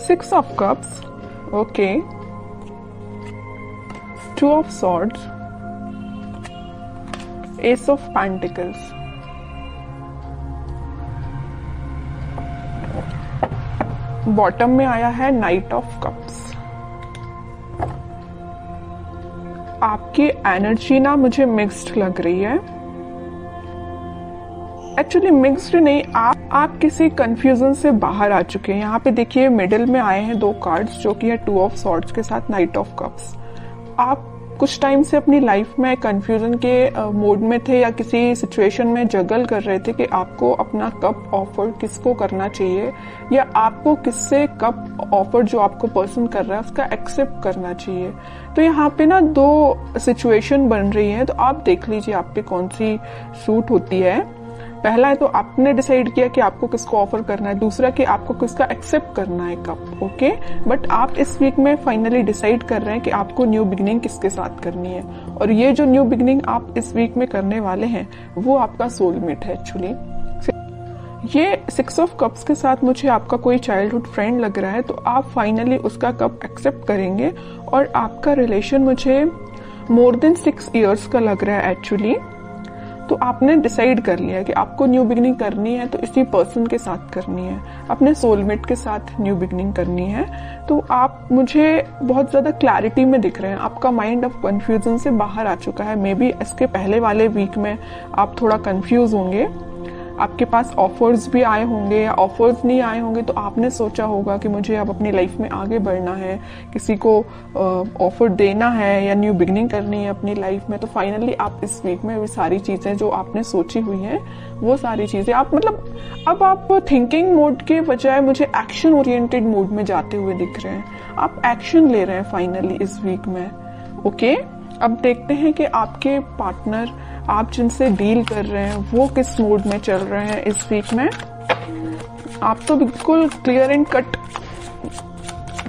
6 of cups, okay, 2 of swords, ace of pentacles, bottom में आया है नाइट ऑफ कप्स। आपकी एनर्जी ना मुझे मिक्स्ड लग रही है। एक्चुअली मिक्स्ड नहीं, आप किसी कंफ्यूजन से बाहर आ चुके हैं। यहाँ पे देखिए मिडिल में आए हैं 2 कार्ड्स जो कि है 2 ऑफ सॉर्ड्स के साथ नाइट ऑफ कप्स। आप कुछ टाइम से अपनी लाइफ में कंफ्यूजन के मोड में थे या किसी सिचुएशन में जगल कर रहे थे कि आपको अपना कप ऑफर किसको करना चाहिए या आपको किससे कप ऑफर जो आपको पर्सन कर रहा है उसका एक्सेप्ट करना चाहिए। तो यहाँ पे ना 2 सिचुएशन बन रही है, तो आप देख लीजिए आप पे कौन सी सूट होती है। पहला है तो आपने डिसाइड किया कि आपको किसको ऑफर करना है, दूसरा कि आपको किसका एक्सेप्ट करना है कप, ओके। बट आप इस वीक में फाइनली डिसाइड कर रहे हैं कि आपको न्यू बिगनिंग किसके साथ करनी है, और ये जो न्यू बिगनिंग आप इस वीक में करने वाले हैं वो आपका सोलमेट है। एक्चुअली ये 6 ऑफ कप्स के साथ मुझे आपका कोई चाइल्डहुड फ्रेंड लग रहा है, तो आप फाइनली उसका कप एक्सेप्ट करेंगे और आपका रिलेशन मुझे मोर देन 6 इयर्स का लग रहा है एक्चुअली। तो आपने डिसाइड कर लिया है कि आपको न्यू बिगनिंग करनी है तो इसी पर्सन के साथ करनी है, अपने सोलमेट के साथ न्यू बिगनिंग करनी है। तो आप मुझे बहुत ज्यादा क्लैरिटी में दिख रहे हैं, आपका माइंड अब कंफ्यूजन से बाहर आ चुका है। मे बी इसके पहले वाले वीक में आप थोड़ा कंफ्यूज होंगे, आपके पास ऑफर्स भी आए होंगे या ऑफर्स नहीं आए होंगे, तो आपने सोचा होगा कि मुझे अब अपनी लाइफ में आगे बढ़ना है, किसी को ऑफर देना है या न्यू बिगनिंग करनी है अपनी लाइफ में। तो फाइनली आप इस वीक में वो सारी चीजें जो आपने सोची हुई हैं वो सारी चीजें आप अब आप थिंकिंग मोड के बजाय मुझे एक्शन ओरिएंटेड मोड में जाते हुए दिख रहे हैं। आप एक्शन ले रहे हैं फाइनली इस वीक में, ओके। अब देखते हैं कि आपके पार्टनर, आप जिनसे डील कर रहे हैं, वो किस मूड में चल रहे हैं इस वीक में। आप तो बिल्कुल क्लियर एंड कट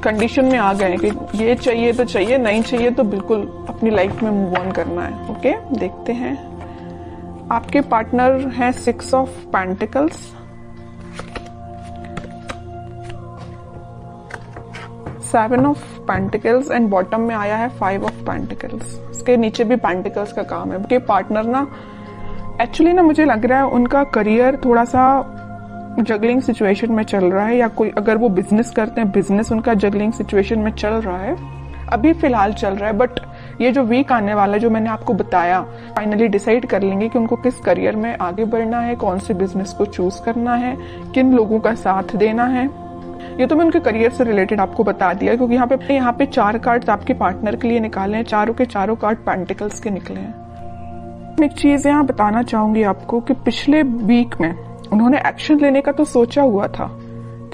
कंडीशन में आ गए हैं कि ये चाहिए तो चाहिए, नहीं चाहिए तो बिल्कुल अपनी लाइफ में मूव ऑन करना है, ओके। देखते हैं आपके पार्टनर हैं 6 of pentacles, 7 of pentacles and bottom में आया है 5 ऑफ पेंटिकल्स। इसके नीचे भी पेंटिकल्स का काम है। कि पार्टनर ना एक्चुअली ना मुझे लग रहा है उनका करियर थोड़ा सा जगलिंग सिचुएशन में चल रहा है, या कोई अगर वो बिजनेस करते हैं बिजनेस उनका जगलिंग सिचुएशन में चल रहा है, अभी फिलहाल चल रहा है। बट ये जो वीक आने वाला है जो मैंने आपको बताया, फाइनली डिसाइड कर लेंगे कि उनको किस करियर में आगे बढ़ना है, कौन से बिजनेस को चूज करना है, किन लोगों का साथ देना है। ये तो मैं उनके करियर से रिलेटेड आपको बता दिया, क्योंकि यहाँ पे 4 कार्ड्स आपके पार्टनर के लिए निकाले हैं, चारों के चारों कार्ड पेंटिकल्स के निकले हैं। एक चीज यहाँ बताना चाहूंगी आपको कि पिछले वीक में उन्होंने एक्शन लेने का तो सोचा हुआ था,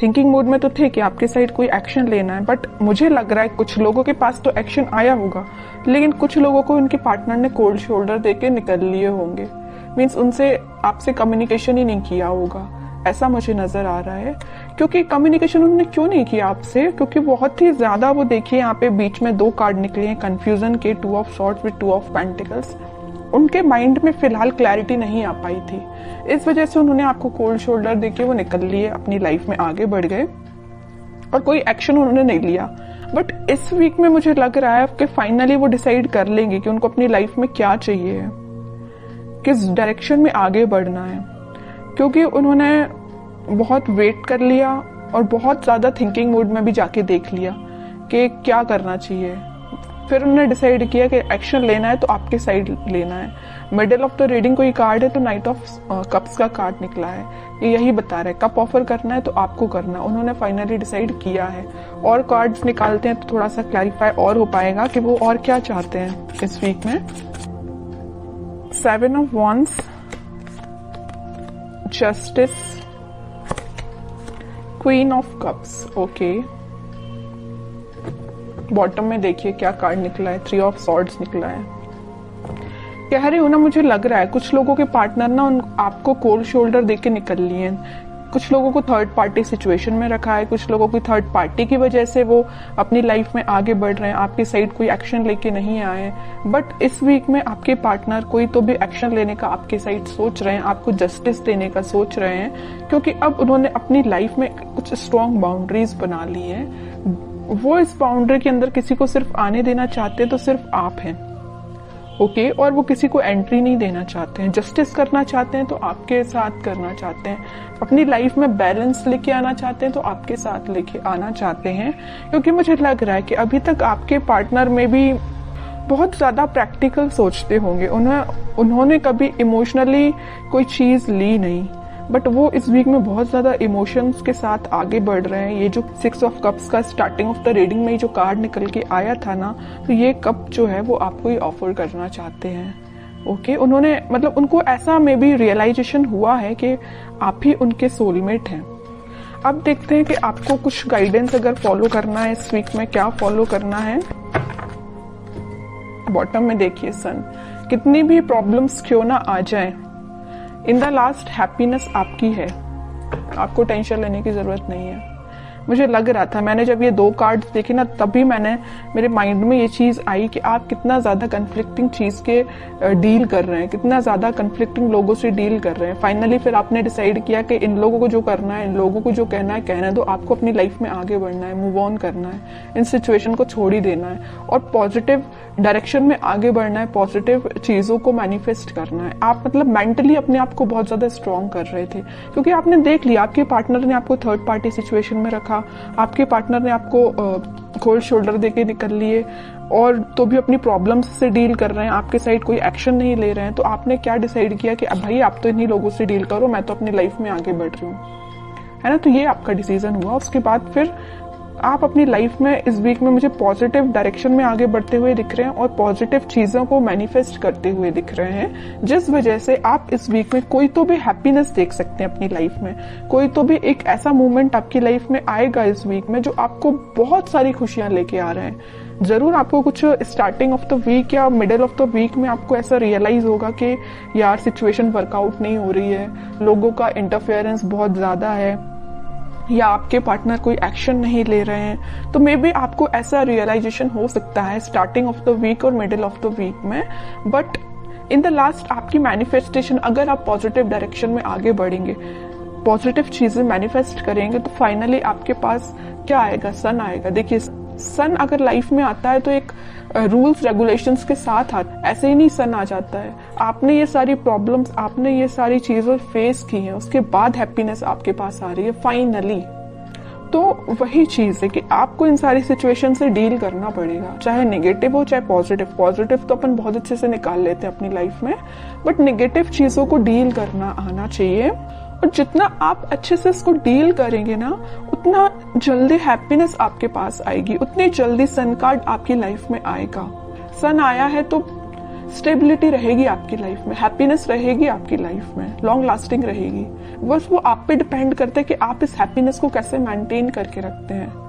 थिंकिंग मोड में तो थे कि आपके साइड कोई एक्शन लेना है, बट मुझे लग रहा है कुछ लोगों के पास तो एक्शन आया होगा, लेकिन कुछ लोगों को उनके पार्टनर ने कोल्ड शोल्डर देके निकल लिए होंगे। मीन्स उनसे आपसे कम्युनिकेशन ही नहीं किया होगा, ऐसा मुझे नजर आ रहा है। क्योंकि कम्युनिकेशन उन्होंने क्यों नहीं किया आपसे, क्योंकि बहुत ही ज्यादा वो देखिए यहाँ पे बीच में 2 कार्ड निकले हैं कंफ्यूजन के, 2 of swords with 2 of pentacles. उनके माइंड में फिलहाल क्लैरिटी नहीं आ पाई थी, इस वजह से उन्होंने आपको कोल्ड शोल्डर देके वो निकल लिए, अपनी लाइफ में आगे बढ़ गए और कोई एक्शन उन्होंने नहीं लिया। बट इस वीक में मुझे लग रहा है कि फाइनली वो डिसाइड कर लेंगे कि उनको अपनी लाइफ में क्या चाहिए, किस डायरेक्शन में आगे बढ़ना है, क्योंकि उन्होंने बहुत वेट कर लिया और बहुत ज्यादा थिंकिंग मोड में भी जाके देख लिया कि क्या करना चाहिए। फिर उन्होंने डिसाइड किया कि एक्शन लेना है तो आपके साइड लेना है। मिडिल ऑफ द रीडिंग कोई कार्ड है तो नाइट ऑफ कप्स का कार्ड निकला है, ये यही बता रहा है कप ऑफर करना है तो आपको करना है। उन्होंने फाइनली डिसाइड किया है, और कार्ड्स निकालते हैं तो थोड़ा सा क्लैरिफाई और हो पाएगा कि वो और क्या चाहते हैं इस वीक में। 7 of wands, justice, queen of cups, okay. Bottom में देखिए क्या कार्ड निकला है, 3 ऑफ सॉर्ड्स निकला है। कह रही हूं ना, मुझे लग रहा है कुछ लोगों के पार्टनर ना आपको कोल्ड शोल्डर देके निकल लिए हैं कुछ लोगों को थर्ड पार्टी सिचुएशन में रखा है, कुछ लोगों की थर्ड पार्टी की वजह से वो अपनी लाइफ में आगे बढ़ रहे हैं, आपकी साइड कोई एक्शन लेके नहीं आए हैं। बट इस वीक में आपके पार्टनर कोई तो भी एक्शन लेने का आपके साइड सोच रहे हैं, आपको जस्टिस देने का सोच रहे हैं, क्योंकि अब उन्होंने अपनी लाइफ में कुछ स्ट्रॉन्ग बाउंड्रीज बना ली है। वो इस बाउंड्री के अंदर किसी को सिर्फ आने देना चाहते हैं तो सिर्फ आप हैं, ओके। और वो किसी को एंट्री नहीं देना चाहते हैं। जस्टिस करना चाहते हैं तो आपके साथ करना चाहते हैं, अपनी लाइफ में बैलेंस लेके आना चाहते हैं तो आपके साथ लेके आना चाहते हैं। क्योंकि मुझे लग रहा है कि अभी तक आपके पार्टनर में भी बहुत ज्यादा प्रैक्टिकल सोचते होंगे, उन्होंने कभी इमोशनली कोई चीज ली नहीं, बट वो इस वीक में बहुत ज्यादा इमोशंस के साथ आगे बढ़ रहे हैं। ये जो 6 ऑफ कप्स का स्टार्टिंग ऑफ द रीडिंग में जो कार्ड निकल के आया था ना, तो ये कप जो है वो आपको ही ऑफर करना चाहते हैं, ओके। उन्होंने मतलब उनको ऐसा मे बी रियलाइजेशन हुआ है कि आप ही उनके सोलमेट हैं। अब देखते हैं कि आपको कुछ गाइडेंस अगर फॉलो करना है इस वीक में, क्या फॉलो करना है। बॉटम में देखिए सन, कितनी भी प्रॉब्लम्स क्यों ना आ जाए, इन द लास्ट हैप्पीनेस आपकी है, आपको टेंशन लेने की जरूरत नहीं है। मुझे लग रहा था, मैंने जब ये 2 कार्ड्स देखे ना, तभी मेरे माइंड में ये चीज आई कि आप कितना ज्यादा कन्फ्लिक्टिंग चीज के डील कर रहे हैं, कितना ज्यादा कन्फ्लिक्टिंग लोगों से डील कर रहे हैं। फाइनली फिर आपने डिसाइड किया कि इन लोगों को जो करना है, इन लोगों को जो कहना है कहना है, तो आपको अपनी लाइफ में आगे बढ़ना है, मूव ऑन करना है, इन सिचुएशन को छोड़ ही देना है और पॉजिटिव डायरेक्शन में आगे बढ़ना है, पॉजिटिव चीजों को मैनिफेस्ट करना है। आप मतलब मेंटली अपने आप को बहुत ज्यादा स्ट्रॉन्ग कर रहे थे, क्योंकि आपने देख लिया आपके पार्टनर ने आपको थर्ड पार्टी सिचुएशन में रखा, आपके पार्टनर ने आपको कोल्ड शोल्डर देके निकल लिए और तो भी अपनी प्रॉब्लम्स से डील कर रहे हैं, आपके साइड कोई एक्शन नहीं ले रहे हैं। तो आपने क्या डिसाइड किया कि अब भाई आप तो इन्हीं लोगों से डील करो, मैं तो अपनी लाइफ में आगे बढ़ रही हूँ, है ना। तो ये आपका डिसीजन हुआ। उसके बाद फिर आप अपनी लाइफ में इस वीक में मुझे पॉजिटिव डायरेक्शन में आगे बढ़ते हुए दिख रहे हैं और पॉजिटिव चीजों को मैनिफेस्ट करते हुए दिख रहे हैं, जिस वजह से आप इस वीक में कोई तो भी हैप्पीनेस देख सकते हैं अपनी लाइफ में। कोई तो भी एक ऐसा मोमेंट आपकी लाइफ में आएगा इस वीक में जो आपको बहुत सारी खुशियां लेके आ रहे हैं। जरूर आपको कुछ स्टार्टिंग ऑफ द वीक या मिडिल ऑफ द वीक में आपको ऐसा रियलाइज होगा कि यार सिचुएशन वर्कआउट नहीं हो रही है, लोगों का इंटरफेरेंस बहुत ज्यादा है, या आपके पार्टनर कोई एक्शन नहीं ले रहे हैं। तो मे बी आपको ऐसा रियलाइजेशन हो सकता है स्टार्टिंग ऑफ द वीक और मिडिल ऑफ द वीक में। बट इन द लास्ट आपकी मैनिफेस्टेशन, अगर आप पॉजिटिव डायरेक्शन में आगे बढ़ेंगे, पॉजिटिव चीजें मैनिफेस्ट करेंगे, तो फाइनली आपके पास क्या आएगा, सन आएगा। देखिए सन अगर लाइफ में आता है तो एक रूल्स रेगुलेशंस के साथ आता, ऐसे ही नहीं सन आ जाता है। आपने ये सारी प्रॉब्लम्स, आपने ये सारी चीजें फेस की हैं, उसके बाद हैप्पीनेस आपके पास आ रही है फाइनली। तो वही चीज है कि आपको इन सारी सिचुएशन से डील करना पड़ेगा, चाहे नेगेटिव हो चाहे पॉजिटिव। पॉजिटिव तो अपन बहुत अच्छे से निकाल लेते हैं अपनी लाइफ में, बट नेगेटिव चीजों को डील करना आना चाहिए। और जितना आप अच्छे से इसको डील करेंगे ना, उतना जल्दी हैप्पीनेस आपके पास आएगी, उतनी जल्दी सन कार्ड आपकी लाइफ में आएगा। सन आया है तो स्टेबिलिटी रहेगी आपकी लाइफ में, हैप्पीनेस रहेगी आपकी लाइफ में, लॉन्ग लास्टिंग रहेगी। बस वो आप पे डिपेंड करता है कि आप इस हैप्पीनेस को कैसे मेंटेन करके रखते हैं।